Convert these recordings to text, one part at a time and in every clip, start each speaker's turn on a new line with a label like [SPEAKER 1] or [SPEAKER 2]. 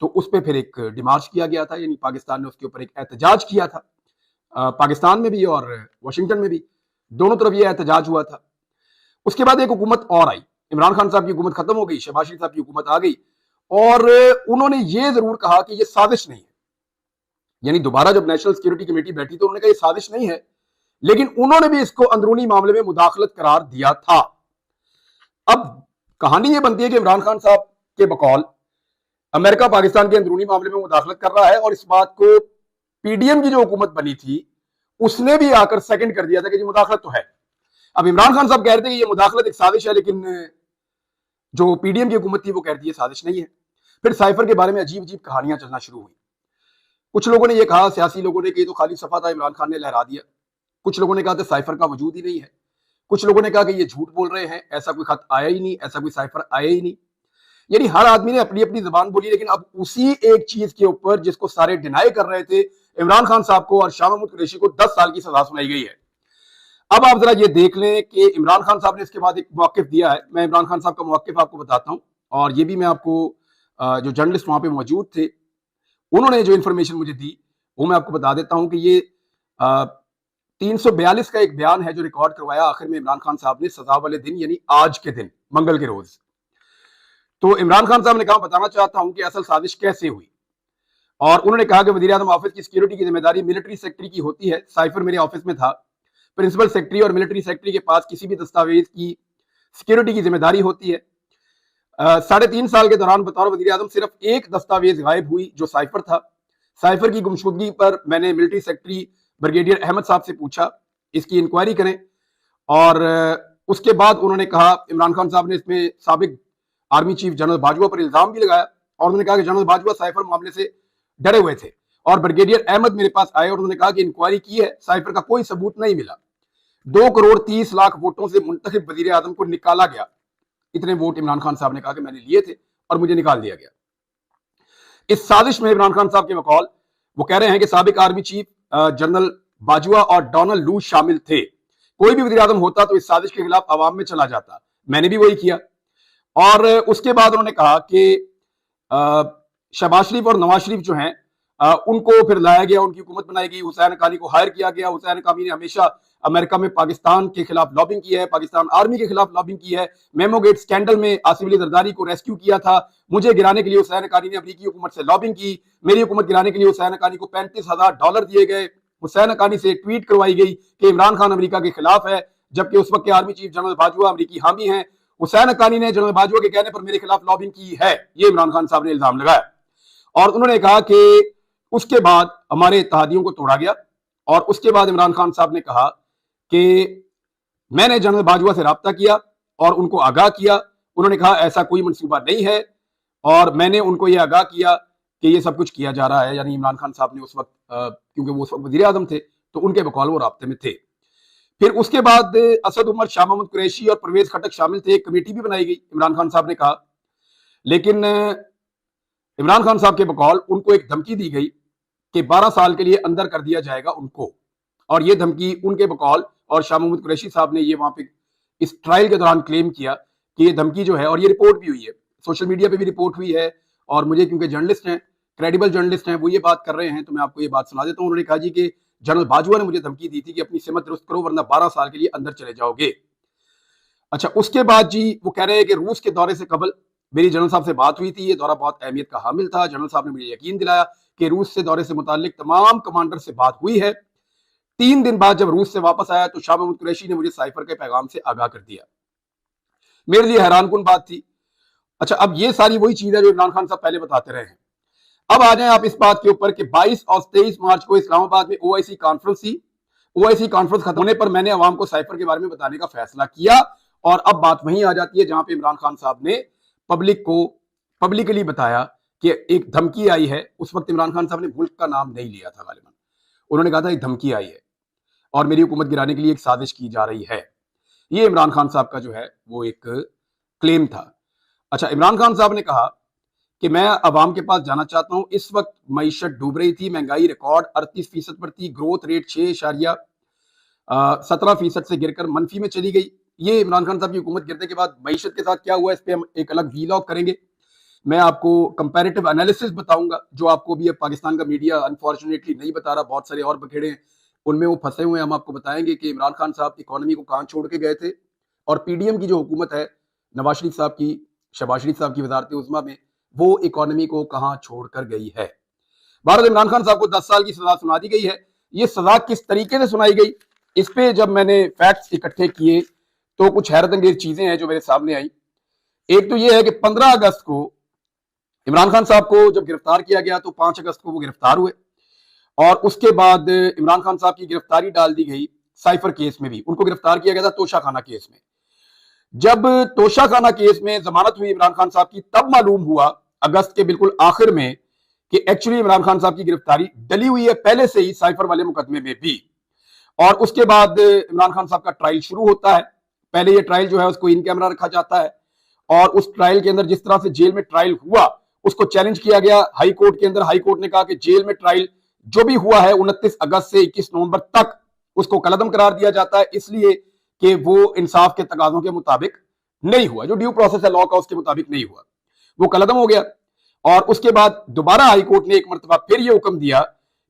[SPEAKER 1] تو اس پہ پھر ایک ڈیمارچ کیا گیا تھا، یعنی پاکستان نے اس کے اوپر ایک احتجاج کیا تھا، پاکستان میں بھی اور واشنگٹن میں بھی، دونوں طرف یہ احتجاج ہوا تھا۔ اس کے بعد ایک حکومت اور آئی، عمران خان صاحب کی حکومت ختم ہو گئی، شہباز شریف صاحب کی حکومت آ گئی، اور انہوں نے یہ ضرور کہا کہ یہ سازش نہیں ہے، یعنی دوبارہ جب نیشنل سیکورٹی کمیٹی بیٹھی تو انہوں نے کہا یہ سازش نہیں ہے، لیکن انہوں نے بھی اس کو اندرونی معاملے میں مداخلت قرار دیا تھا۔ اب کہانی یہ بنتی ہے کہ عمران خان صاحب کے بقول امریکہ پاکستان کے اندرونی معاملے میں مداخلت کر رہا ہے، اور اس بات کو پی ڈی ایم کی جو حکومت بنی تھی اس نے بھی آ کر سیکنڈ کر دیا تھا کہ یہ مداخلت تو ہے۔ اب عمران خان صاحب کہہ رہے تھے کہ یہ مداخلت ایک سازش ہے، لیکن جو پی ڈی ایم کی حکومت تھی وہ کہتی ہے سازش نہیں ہے۔ پھر سائفر کے بارے میں عجیب عجیب کہانیاں چلنا شروع ہوئی۔ کچھ لوگوں نے یہ کہا، سیاسی لوگوں نے، کہ یہ تو خالی صفحہ تھا، عمران خان نے لہرا دیا۔ کچھ لوگوں نے کہا کہ سائفر کا وجود ہی نہیں ہے۔ کچھ لوگوں نے کہا کہ یہ جھوٹ بول رہے ہیں، ایسا کوئی خط آیا ہی نہیں، ایسا کوئی سائفر آیا ہی نہیں۔ یعنی ہر آدمی نے اپنی اپنی زبان بولی، لیکن اب اسی ایک چیز کے اوپر جس کو سارے ڈینائی کر رہے تھے، عمران خان صاحب کو اور شاہ محمود قریشی کو 10 سال کی سزا سنائی گئی ہے۔ اب آپ ذرا یہ دیکھ لیں کہ عمران خان صاحب نے اس کے بعد ایک موقف دیا ہے۔ میں عمران خان صاحب کا موقف آپ کو بتاتا ہوں، اور یہ بھی میں آپ کو جو جرنلسٹ وہاں پہ موجود تھے انہوں نے جو انفارمیشن مجھے دی وہ میں آپ کو بتا دیتا ہوں کہ یہ 342 کا ایک بیان ہے جو ریکارڈ کروایا آخر میں عمران خان صاحب نے سزا والے دن، یعنی آج کے دن، منگل کے روز۔ تو عمران خان صاحب نے کہا بتانا چاہتا ہوں کہ اصل سازش کیسے ہوئی، اور انہوں نے کہا کہ وزیر اعظم آفس کی سیکیورٹی کی ذمہ داری ملٹری سیکٹری کی ہوتی ہے۔ سائفر میرے آفس میں تھا، پرنسپل سیکٹری اور ملٹری سیکٹری کے پاس کسی بھی دستاویز کی سیکیورٹی کی ذمہ داری ہوتی ہے۔ 3.5 سال کے دوران بطور وزیر اعظم صرف ایک دستاویز غائب ہوئی جو سائفر تھا۔ سائفر کی گمشدگی پر میں نے ملٹری سیکٹری بریگیڈیئر احمد صاحب سے پوچھا اس کی انکوائری کریں، اور اس کے بعد انہوں نے کہا، عمران خان صاحب نے اس میں سابق آرمی چیف جنرل باجوہ پر الزام بھی لگایا، اور انہوں نے کہا کہ جنرل باجوہ سائفر معاملے سے ڈرے ہوئے تھے، اور بریگیڈیئر احمد میرے پاس آئے اور انہوں نے کہا کہ انکوائری کی ہے، سائفر کا کوئی ثبوت نہیں ملا، 2.30 کروڑ ووٹوں سے منتخب وزیر اعظم کو نکالا گیا۔ اتنے ووٹ عمران خان صاحب نے کہا کہ میں نے لیے تھے اور مجھے نکال دیا گیا۔ اس سازش میں عمران خان صاحب کے بقول وہ کہہ رہے ہیں کہ سابق آرمی چیف جنرل باجوہ اور ڈونلڈ لو شامل تھے۔ کوئی بھی وزیر اعظم ہوتا تو اس سازش کے خلاف عوام میں چلا جاتا، میں نے بھی وہی کیا۔ اور اس کے بعد انہوں نے کہا کہ شہباز شریف اور نواز شریف جو ہیں ان کو پھر لایا گیا، ان کی حکومت بنائی گئی، حسین حقانی کو ہائر کیا گیا۔ حسین حقانی نے ہمیشہ امریکہ میں پاکستان کے خلاف لابنگ کی ہے، پاکستان آرمی کے خلاف لابنگ کی ہے، میمو گیٹ سکینڈل میں آصف علی زرداری کو ریسکیو کیا تھا۔ مجھے گرانے کے لیے حسین حقانی نے امریکی حکومت سے لابنگ کی، میری حکومت گرانے کے لیے حسین حقانی کو $35,000 دیے گئے۔ حسین حقانی سے ٹویٹ کروائی گئی کہ عمران خان امریکہ کے خلاف ہے، جبکہ اس وقت کے آرمی چیف جنرل باجوہ امریکی حامی ہیں۔ حسین حقانی نے جنرل باجوہ کے کہنے پر میرے خلاف لابنگ کی ہے، یہ عمران خان صاحب نے الزام لگایا۔ اور انہوں نے کہا کہ اس کے بعد ہمارے اتحادیوں کو توڑا گیا، اور اس کے بعد عمران خان صاحب نے کہا کہ میں نے جنرل باجوہ سے رابطہ کیا اور ان کو آگاہ کیا، انہوں نے کہا ایسا کوئی منصوبہ نہیں ہے، اور میں نے ان کو یہ آگاہ کیا کہ یہ سب کچھ کیا جا رہا ہے۔ یعنی عمران خان صاحب نے اس وقت کیونکہ وہ اس وقت وزیر اعظم تھے تو ان کے بقول وہ رابطے میں تھے۔ پھر اس کے بعد اسد عمر، شاہ محمود قریشی اور پرویز خٹک شامل تھے، ایک کمیٹی بھی بنائی گئی، عمران خان صاحب نے کہا، لیکن عمران خان صاحب کے بقول ان کو ایک دھمکی دی گئی کہ 12 سال کے لیے اندر کر دیا جائے گا ان کو، اور یہ دھمکی ان کے بقول، اور شاہ محمود قریشی صاحب نے یہ وہاں پہ اس ٹرائل کے دوران کلیم کیا کہ یہ دھمکی جو ہے، اور یہ رپورٹ بھی ہوئی ہے، سوشل میڈیا پہ بھی رپورٹ ہوئی ہے، اور مجھے کیونکہ جرنلسٹ ہیں، کریڈیبل جرنلسٹ ہیں، وہ یہ بات کر رہے ہیں تو میں آپ کو یہ بات سنا دیتا ہوں۔ انہوں نے کہا جی کہ جنرل باجوہ نے مجھے دھمکی دی تھی کہ اپنی سمت درست کرو ورنہ 12 سال کے لیے اندر چلے جاؤ گے۔ اچھا، اس کے بعد جی وہ کہہ رہے ہیں کہ روس کے دورے سے قبل میری جنرل صاحب سے بات ہوئی تھی، یہ دورہ بہت اہمیت کا حامل تھا، جنرل صاحب نے مجھے یقین دلایا کہ روس سے دورے سے متعلق تمام کمانڈر سے بات ہوئی ہے۔ 3 دن بعد جب روس سے واپس آیا تو شاہ محمود قریشی نے مجھے سائفر کے پیغام سے آگاہ کر دیا۔ میرے لیے حیران کن بات تھی۔ اچھا، اب یہ ساری وہی چیز ہے جو عمران خان صاحب پہلے بتاتے رہے ہیں۔ اب آ جائیں آپ اس بات کے اوپر کہ 22 اور 23 مارچ کو اسلام آباد میں OIC کانفرنس تھی۔ OIC کانفرنس ختم ہونے پر میں نے عوام کو سائفر کے بارے میں بتانے کا فیصلہ کیا، اور اب بات وہیں آ جاتی ہے جہاں پہ عمران خان صاحب نے پبلک کو پبلکلی بتایا کہ ایک دھمکی آئی ہے۔ اس وقت عمران خان صاحب نے ملک کا نام نہیں لیا تھا غالباً، انہوں نے کہا تھا ایک دھمکی آئی ہے اور میری حکومت گرانے کے لیے ایک سازش کی جا رہی ہے۔ یہ عمران خان صاحب کا جو ہے وہ ایک کلیم تھا۔ اچھا، عمران خان صاحب نے کہا کہ میں عوام کے پاس جانا چاہتا ہوں، اس وقت معیشت ڈوب رہی تھی، مہنگائی ریکارڈ 38% پر تھی، گروتھ ریٹ 6.17% سے گر کر منفی میں چلی گئی۔ یہ عمران خان صاحب کی حکومت گرنے کے بعد معیشت کے ساتھ کیا ہوا، اس پہ ہم ایک الگ ویلاگ کریں گے۔ میں آپ کو کمپیریٹیو انالیسس بتاؤں گا جو آپ کو بھی اب پاکستان کا میڈیا انفارچونیٹلی نہیں بتا رہا، بہت سارے اور بکھیڑے ہیں ان میں وہ پھنسے ہوئے ہیں. ہم آپ کو بتائیں گے کہ عمران خان صاحب اکانومی کو کہاں چھوڑ کے گئے تھے، اور پی ڈی ایم کی جو حکومت ہے نواز شریف صاحب کی، شہباز شریف صاحب کی وزارت عظمیٰ میں، وہ اکانومی کو کہاں چھوڑ کر گئی ہے. بھارت عمران خان صاحب کو 10 سال کی سزا سنا دی گئی ہے. یہ سزا کس طریقے سے سنائی گئی، اس پہ جب میں نے فیکٹس اکٹھے کیے تو کچھ حیرت انگیز چیزیں ہیں جو میرے سامنے آئی. ایک تو یہ ہے کہ 15 اگست کو عمران خان صاحب کو جب گرفتار کیا گیا تو 5 اگست کو وہ گرفتار ہوئے، اور اس کے بعد عمران خان صاحب کی گرفتاری ڈال دی گئی سائفر کیس میں بھی. ان کو گرفتار کیا گیا تھا توشہ خانہ کیس میں. جب توشہ خانہ کیس میں ضمانت ہوئی عمران خان صاحب کی، تب معلوم ہوا اگست کے بالکل آخر میں کہ ایکچولی عمران خان صاحب کی گرفتاری ڈلی ہوئی ہے پہلے سے ہی سائفر والے مقدمے میں بھی. اور اس کے بعد عمران خان صاحب کا ٹرائل شروع ہوتا ہے. پہلے یہ ٹرائل جو ہے اس کو ان کیمرہ رکھا جاتا ہے، اور اس ٹرائل کے اندر جس طرح سے جیل میں ٹرائل ہوا اس کو چیلنج کیا گیا ہائی کورٹ کے اندر. ہائی کورٹ نے کہا کہ جیل میں ٹرائل جو بھی ہوا ہے 29 اگست سے 21 نومبر تک اس کو کالعدم قرار دیا جاتا ہے، اس لیے کہ وہ انصاف کے تقاضوں کے مطابق نہیں ہوا، جو ڈیو پروسیس ہے لا کا اس کے مطابق نہیں ہوا، وہ کالعدم ہو گیا. اور اس کے بعد دوبارہ ہائی کورٹ نے ایک مرتبہ پھر یہ حکم دیا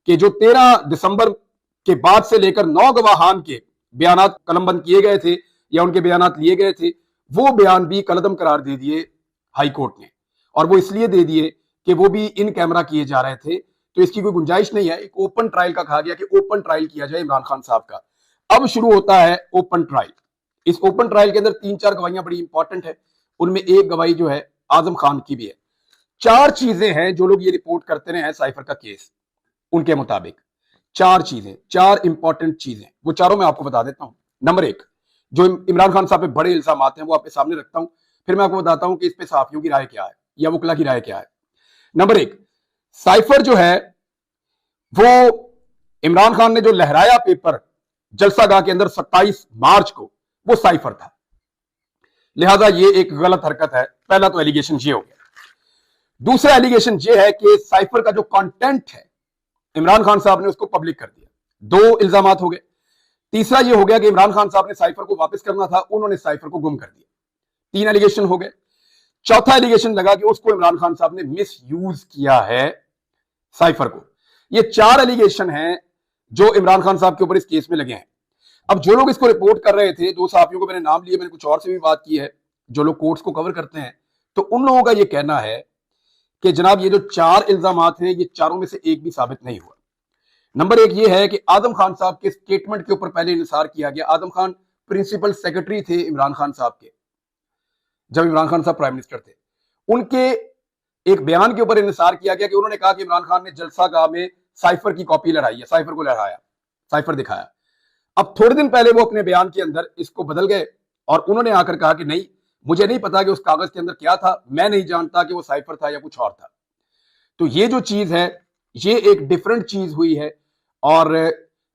[SPEAKER 1] کہ جو 13 دسمبر کے بعد سے لے کر 9 گواہان کے بیانات قلم بند کیے گئے تھے یا ان کے بیانات لیے گئے تھے، وہ بیان بھی کالعدم قرار دے دیے ہائی کورٹ نے. اور وہ اس لیے دے دیے کہ وہ بھی ان کیمرہ کیے جا رہے تھے، تو اس کی کوئی گنجائش نہیں ہے. ایک اوپن ٹرائل کا کہا گیا کہ اوپن ٹرائل کیا جائے عمران خان صاحب کا. اب شروع ہوتا ہے اوپن ٹرائل. اس اوپن ٹرائل کے اندر 3-4 گواہیاں بڑی امپورٹنٹ ہیں، ان میں ایک گواہی جو ہے اعظم خان کی بھی ہے. 4 چیزیں ہیں جو لوگ یہ رپورٹ کرتے رہے ہیں سائفر کا کیس، ان کے مطابق 4 چیزیں، 4 امپورٹنٹ چیزیں، وہ چاروں میں آپ کو بتا دیتا ہوں. نمبر 1، جو عمران خان صاحب پہ بڑے الزامات ہیں وہ آپ کے سامنے رکھتا ہوں، پھر میں آپ کو بتاتا ہوں کہ اس پہ صحافیوں کی رائے کیا ہے یا وکلا کی رائے کیا ہے. نمبر 1، سائفر جو ہے وہ عمران خان نے جو لہرایا پیپر جلسہ گاہ کے اندر 27 مارچ کو، وہ سائفر تھا، لہذا یہ ایک غلط حرکت ہے. پہلا تو ایلیگیشن یہ ہو گیا. دوسرا ایلیگیشن یہ ہے کہ سائفر کا جو کانٹینٹ ہے عمران خان صاحب نے اس کو پبلک کر دیا. 2 الزامات ہو گئے. تیسرا یہ ہو گیا کہ عمران خان صاحب نے سائفر کو واپس کرنا تھا، انہوں نے سائفر کو گم کر دیا. 3 ایلیگیشن ہو گئے. چوتھا ایلیگیشن لگا کہ اس کو عمران خان صاحب نے مس یوز کیا ہے سائفر کو. یہ 4 ایلیگیشن ہیں جو عمران خان صاحب کے اوپر اس کیس میں لگے ہیں. اب جو لوگ اس کو رپورٹ کر رہے تھے، 2 صحافیوں کو میں نے نام لیے، میں نے کچھ اور سے بھی بات کی ہے جو لوگ کورٹس کو کور کرتے ہیں، تو ان لوگوں کا یہ کہنا ہے کہ جناب یہ جو 4 الزامات ہیں یہ چاروں میں سے ایک بھی ثابت نہیں ہوا. نمبر 1 یہ ہے کہ اعظم خان صاحب کے سٹیٹمنٹ کے اوپر پہلے انحصار کیا گیا. اعظم خان پرنسپل سیکرٹری تھے عمران خان صاحب کے جب عمران خان صاحب پرائم منسٹر تھے. ان کے ایک بیان کے اوپر انحصار کیا گیا کہ انہوں نے کہا کہ عمران خان نے جلسہ گاہ میں سائفر کی کاپی لڑائی ہے، سائفر کو لہرایا، سائفر دکھایا. اب تھوڑے دن پہلے وہ اپنے بیان کے اندر اس کو بدل گئے اور انہوں نے آ کر کہا کہ نہیں، مجھے نہیں پتا کہ اس کاغذ کے اندر کیا تھا، میں نہیں جانتا کہ وہ سائفر تھا یا کچھ اور تھا. تو یہ جو چیز ہے یہ ایک ڈیفرنٹ چیز ہوئی ہے. اور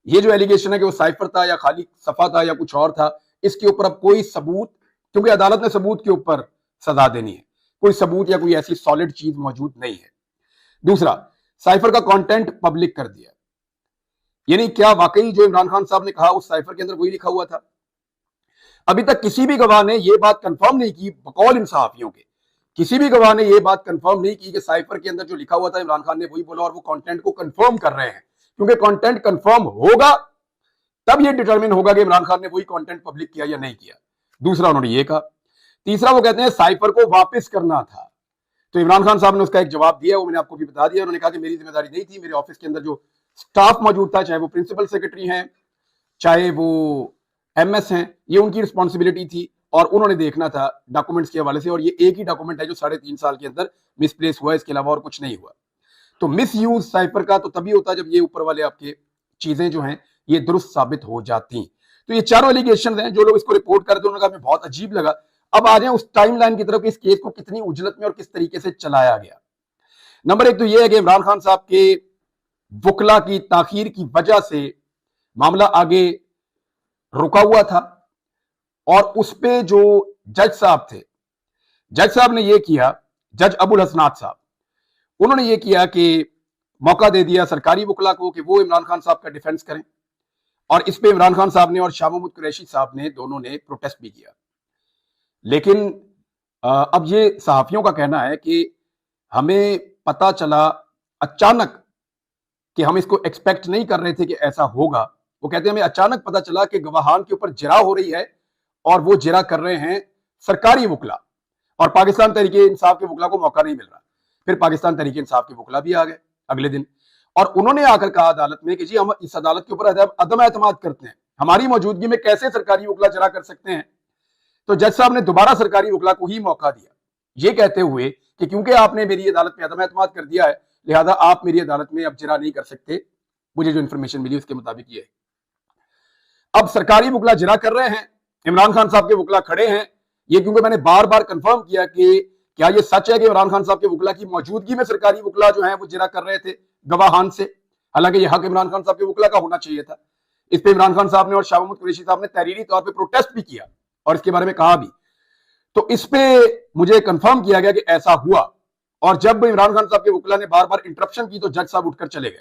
[SPEAKER 1] یہ جو ایلیگیشن ہے کہ وہ سائفر تھا یا خالی صفحہ تھا یا کچھ اور تھا، اس کے اوپر اب کوئی ثبوت، کیونکہ عدالت نے ثبوت کے اوپر سزا دینی ہے، کوئی ثبوت یا کوئی ایسی سالڈ چیز موجود نہیں ہے. دوسرا، سائفر کا کانٹینٹ پبلک کر دیا. یعنی کیا واقعی جو عمران خان صاحب نے کہا اس سائفر کے اندر وہی لکھا ہوا تھا؟ ابھی تک کسی بھی گواہ نے یہ بات کنفرم نہیں کی، بقول ان صحافیوں کے کسی بھی گواہ نے یہ بات کنفرم نہیں کی کہ سائفر کے اندر جو لکھا ہوا تھا عمران خان نے وہی بولا، اور وہ کانٹینٹ کو کنفرم کر رہے ہیں. کیونکہ کانٹینٹ کنفرم ہوگا تب یہ ڈیٹرمن ہوگا کہ عمران خان نے وہی کانٹینٹ پبلک کیا یا نہیں کیا. دوسرا انہوں نے یہ کہا. تیسرا وہ کہتے ہیں سائفر کو واپس کرنا تھا. تو عمران خان صاحب نے اس کا ایک جواب دیا، وہ میں نے آپ کو بھی بتا دیا. انہوں نے کہا کہ میری ذمہ داری نہیں تھی، میرے آفس کے اندر جو سٹاف موجود تھا، چاہے وہ پرنسپل سیکرٹری ہیں چاہے وہ ایم ایس ہیں، یہ ان کی رسپانسبلٹی تھی اور انہوں نے دیکھنا تھا ڈاکومنٹس کے حوالے سے. اور یہ ایک ہی ڈاکومنٹ ہے جو 3.5 سال کے اندر مس پلیس ہوا ہے، اس کے علاوہ اور کچھ نہیں ہوا. تو مس یوز سائفر کا تو تبھی ہوتا ہے جب یہ اوپر والے آپ کے چیزیں جو ہیں یہ درست ثابت ہو جاتی. تو یہ چاروں ایلیگیشنز ہیں جو لوگ اس کو رپورٹ کرتے ہیں، انہوں نے کہا بہت عجیب لگا. اب آ جائیں اس ٹائم لائن کی طرف کہ اس کیس کو کتنی اجلت میں اور کس طریقے سے چلایا گیا. نمبر 1 تو یہ ہے کہ عمران خان صاحب کے وکلا کی تاخیر کی وجہ سے معاملہ آگے رکا ہوا تھا، اور اس پہ جو جج صاحب تھے، جج صاحب نے یہ کیا، جج ابو الحسنات صاحب، انہوں نے یہ کیا کہ موقع دے دیا سرکاری وکلا کو کہ وہ عمران خان صاحب کا ڈیفنس کریں. اور اس پہ عمران خان صاحب نے اور شاہ محمود قریشی صاحب نے دونوں نے پروٹیسٹ بھی کیا. لیکن اب یہ صحافیوں کا کہنا ہے کہ ہمیں پتا چلا اچانک کہ ہم اس کو ایکسپیکٹ نہیں کر رہے تھے کہ ایسا ہوگا. وہ کہتے ہیں ہمیں اچانک پتا چلا کہ گواہان کے اوپر جرا ہو رہی ہے اور وہ جرا کر رہے ہیں سرکاری وکلا, اور پاکستان تحریک انصاف کے وکلا کو موقع نہیں مل رہا. پھر پاکستان تحریک انصاف کے وکلا بھی آ گئے اگلے دن, اور انہوں نے آ کر کہا عدالت میں کہ جی ہم اس عدالت کے اوپر عدم اعتماد کرتے ہیں, ہماری موجودگی میں کیسے سرکاری وکلا جرا کر سکتے ہیں. تو جج صاحب نے دوبارہ سرکاری وکلا کو ہی موقع دیا, یہ کہتے ہوئے کہ کیونکہ آپ نے میری عدالت میں عدم اعتماد کر دیا ہے لہذا آپ میری عدالت میں اب جرا نہیں کر سکتے. مجھے جو انفارمیشن ملی اس کے مطابق یہ ہے. اب سرکاری وکلا جرا کر رہے ہیں, عمران خان صاحب کے وکلا کھڑے ہیں. یہ کیونکہ میں نے بار بار کنفرم کیا کہ کیا یہ سچ ہے کہ عمران خان صاحب کے وکلا کی موجودگی میں سرکاری وکلا جو ہیں وہ جرا کر رہے تھے گواہان سے, حالانکہ یہ حق عمران خان صاحب کے وکلا کا ہونا چاہیے تھا. اس پہ عمران خان صاحب نے اور شاہ محمود قریشی صاحب نے تحریری طور پہ پروٹیسٹ بھی کیا اور اس کے بارے میں کہا بھی. تو اس پہ مجھے کنفرم کیا گیا کہ ایسا ہوا, اور جب عمران خان صاحب کے وکلا نے بار بار انٹرپشن کی تو جج صاحب اٹھ کر چلے گئے.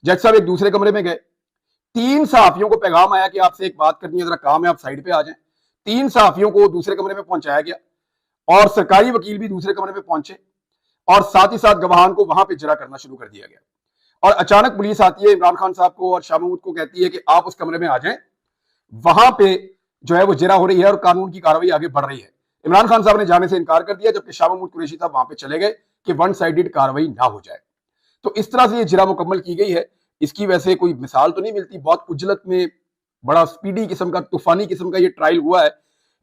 [SPEAKER 1] جج صاحب ایک دوسرے کمرے میں گئے, 3 صحافیوں کو پیغام آیا کہ آپ سے ایک بات کرنی ہے, ذرا کام ہے آپ سائڈ پہ آ جائیں. 3 صحافیوں کو دوسرے کمرے میں پہنچایا گیا اور سرکاری وکیل بھی دوسرے کمرے میں پہنچے, اور ساتھ ہی ساتھ گواہان کو وہاں پہ جرا کرنا شروع کر دیا گیا. اور اچانک پولیس آتی ہے, عمران خان صاحب کو اور شاہ محمود کو کہتی ہے کہ آپ اس کمرے میں آ جائیں, وہاں پہ جو ہے وہ جرا ہو رہی ہے اور قانون کی کارروائی آگے بڑھ رہی ہے. عمران خان صاحب نے جانے سے انکار کر دیا, جبکہ شاہ محمود قریشی صاحب وہاں پہ چلے گئے کہ ون سائیڈڈ کارروائی نہ ہو جائے. تو اس طرح سے یہ جرا مکمل کی گئی ہے. اس کی ویسے کوئی مثال تو نہیں ملتی, بہت عجلت میں بڑا سپیڈی قسم کا, طوفانی قسم کا یہ ٹرائل ہوا ہے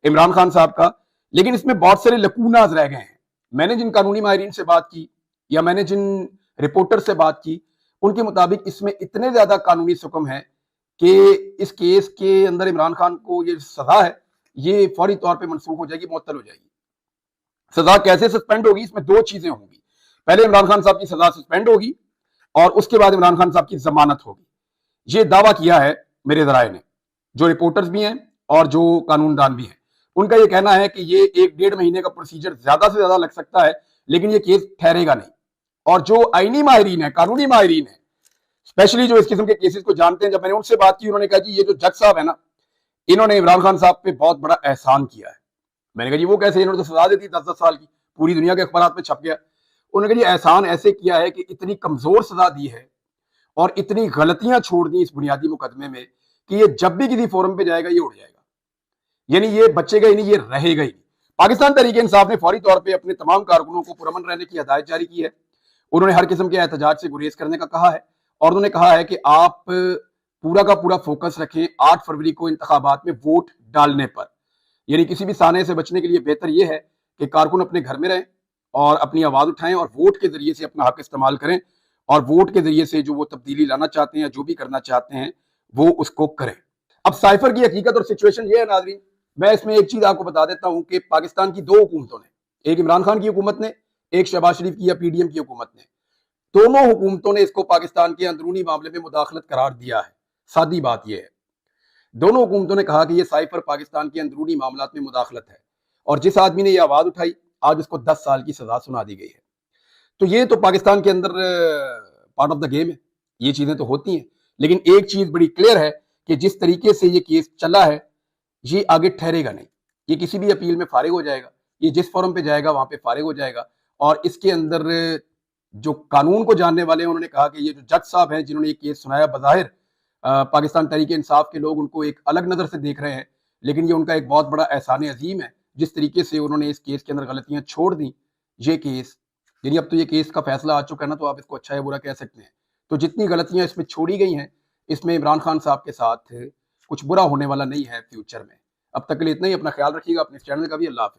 [SPEAKER 1] عمران خان صاحب کا, لیکن اس میں بہت سارے لکوناز رہ گئے ہیں. میں نے جن قانونی ماہرین سے بات کی یا میں نے جن رپورٹر سے بات کی, ان کے مطابق اس میں اتنے زیادہ قانونی سکم ہے کہ اس کیس کے اندر عمران خان کو یہ سزا ہے یہ فوری طور پہ منسوخ ہو جائے گی, معطل ہو جائے گی. سزا کیسے سسپینڈ ہوگی؟ اس میں 2 چیزیں ہوں گی. پہلے عمران خان صاحب کی سزا سسپینڈ ہوگی اور اس کے بعد عمران خان صاحب کی ضمانت ہوگی. یہ دعویٰ کیا ہے میرے ذرائع نے, جو رپورٹرز بھی ہیں اور جو قانون دان بھی ہیں. ان کا یہ کہنا ہے کہ یہ 1-1.5 مہینے کا پروسیجر زیادہ سے زیادہ لگ سکتا ہے, لیکن یہ کیس ٹھہرے گا نہیں. اور جو آئینی ماہرین ہیں, قانونی ماہرین ہیں, اسپیشلی جو اس قسم کے کیسز کو جانتے ہیں, جب میں نے ان سے بات کی انہوں نے کہا جی یہ جو جج صاحب ہے نا, انہوں نے عمران خان صاحب پہ بہت بڑا احسان کیا ہے. میں نے کہا جی وہ کیسے؟ انہوں نے تو سزا دی تھی 10-10 سال کی, پوری دنیا کے اخبارات میں چھپ گیا. انہوں نے کہا جی احسان ایسے کیا ہے کہ اتنی کمزور سزا دی ہے اور اتنی غلطیاں چھوڑ دی اس بنیادی مقدمے میں کہ یہ جب بھی کسی فورم پہ جائے گا یہ اڑ جائے گا, یعنی یہ بچے گا ہی نہیں, یہ رہے گا ہی نہیں. پاکستان تحریک انصاف نے فوری طور پہ اپنے تمام کارکنوں کو پرامن رہنے کی ہدایت جاری کی ہے. انہوں نے ہر قسم کے احتجاج سے گریز کرنے کا کہا ہے, اور انہوں نے کہا ہے کہ آپ پورا کا پورا فوکس رکھیں 8 فروری کو انتخابات میں ووٹ ڈالنے پر. یعنی کسی بھی سانے سے بچنے کے لیے بہتر یہ ہے کہ کارکن اپنے گھر میں رہیں اور اپنی آواز اٹھائیں اور ووٹ کے ذریعے سے اپنا حق استعمال کریں, اور ووٹ کے ذریعے سے جو وہ تبدیلی لانا چاہتے ہیں, جو بھی کرنا چاہتے ہیں وہ اس کو کریں. اب سائفر کی حقیقت اور سچویشن یہ ہے ناظرین, میں اس میں ایک چیز آپ کو بتا دیتا ہوں کہ پاکستان کی 2 حکومتوں نے, ایک عمران خان کی حکومت نے, ایک شہباز شریف کی یا پی ڈی ایم کی حکومت نے, دونوں حکومتوں نے اس کو پاکستان کے اندرونی معاملے میں مداخلت قرار دیا ہے. سادی بات یہ ہے, دونوں حکومتوں نے کہا کہ یہ سائفر پاکستان کے اندرونی معاملات میں مداخلت ہے, اور جس آدمی نے یہ آواز اٹھائی آج اس کو 10 سال کی سزا سنا دی گئی ہے. تو یہ تو پاکستان کے اندر پارٹ آف دا گیم ہے, یہ چیزیں تو ہوتی ہیں, لیکن ایک چیز بڑی کلیئر ہے کہ جس طریقے سے یہ کیس چلا ہے یہ آگے ٹھہرے گا نہیں. یہ کسی بھی اپیل میں فارغ ہو جائے گا, یہ جس فورم پہ جائے گا وہاں پہ فارغ ہو جائے گا. اور اس کے اندر جو قانون کو جاننے والے ہیں انہوں نے کہا کہ یہ جو جج صاحب ہیں جنہوں نے یہ کیس سنایا, بظاہر پاکستان تحریک انصاف کے لوگ ان کو ایک الگ نظر سے دیکھ رہے ہیں, لیکن یہ ان کا ایک بہت بڑا احسان عظیم ہے جس طریقے سے انہوں نے اس کیس کے اندر غلطیاں چھوڑ دیں. یہ کیس یعنی اب تو یہ کیس کا فیصلہ آ چکا ہے نا, تو آپ اس کو اچھا یا برا کہہ سکتے ہیں. تو جتنی غلطیاں اس میں چھوڑی گئی ہیں اس میں عمران خان صاحب کے ساتھ کچھ برا ہونے والا نہیں ہے فیوچر میں. اب تک کے لیے اتنا ہی, اپنا خیال رکھیے گا, اپنے چینل کا بھی. اللہ حافظ.